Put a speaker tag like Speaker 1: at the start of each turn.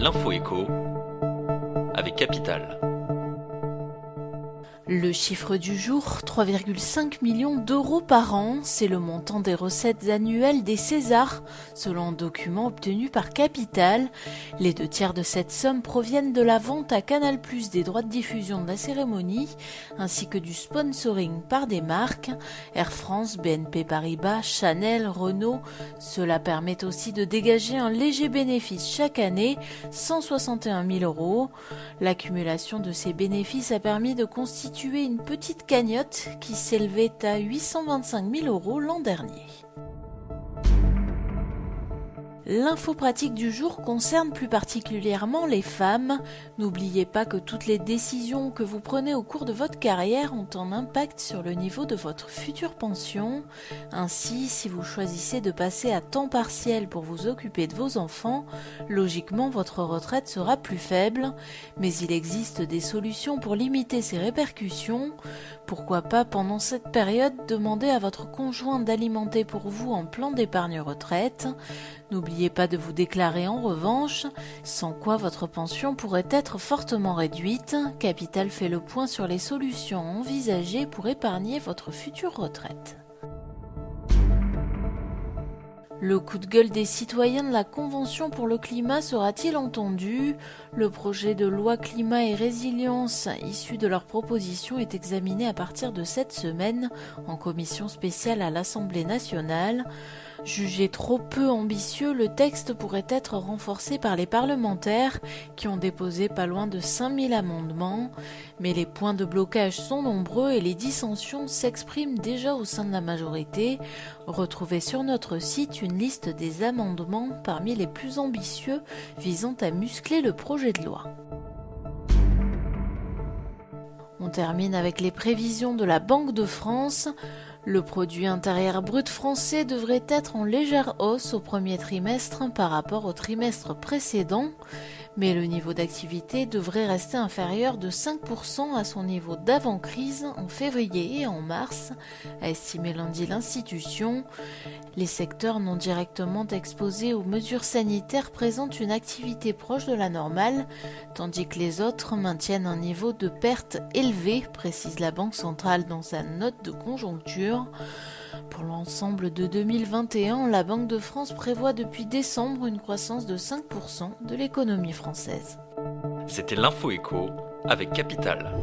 Speaker 1: L'info écho avec Capital.
Speaker 2: Le chiffre du jour, 3,5 millions d'euros par an, c'est le montant des recettes annuelles des Césars, selon un document obtenu par Capital. Les 2/3 de cette somme proviennent de la vente à Canal+ des droits de diffusion de la cérémonie, ainsi que du sponsoring par des marques, Air France, BNP Paribas, Chanel, Renault. Cela permet aussi de dégager un léger bénéfice chaque année, 161 000 euros. L'accumulation de ces bénéfices a permis de constituer une petite cagnotte qui s'élevait à 825 000 euros l'an dernier. L'info pratique du jour concerne plus particulièrement les femmes. N'oubliez pas que toutes les décisions que vous prenez au cours de votre carrière ont un impact sur le niveau de votre future pension. Ainsi, si vous choisissez de passer à temps partiel pour vous occuper de vos enfants, logiquement votre retraite sera plus faible. Mais il existe des solutions pour limiter ces répercussions. Pourquoi pas pendant cette période demander à votre conjoint d'alimenter pour vous un plan d'épargne retraite. N'oubliez pas de vous déclarer en revanche, sans quoi votre pension pourrait être fortement réduite. Capital fait le point sur les solutions envisagées pour épargner votre future retraite. Le coup de gueule des citoyens de la Convention pour le climat sera-t-il entendu ? Le projet de loi climat et résilience issu de leurs propositions est examiné à partir de cette semaine en commission spéciale à l'Assemblée nationale. Jugé trop peu ambitieux, le texte pourrait être renforcé par les parlementaires qui ont déposé pas loin de 5000 amendements. Mais les points de blocage sont nombreux et les dissensions s'expriment déjà au sein de la majorité. Retrouvez sur notre site une liste des amendements parmi les plus ambitieux visant à muscler le projet de loi. On termine avec les prévisions de la Banque de France. Le produit intérieur brut français devrait être en légère hausse au premier trimestre par rapport au trimestre précédent, mais le niveau d'activité devrait rester inférieur de 5% à son niveau d'avant-crise en février et en mars, a estimé lundi l'institution. Les secteurs non directement exposés aux mesures sanitaires présentent une activité proche de la normale, tandis que les autres maintiennent un niveau de perte élevé, précise la Banque centrale dans sa note de conjoncture. Pour l'ensemble de 2021, la Banque de France prévoit depuis décembre une croissance de 5% de l'économie française.
Speaker 1: C'était l'info écho avec Capital.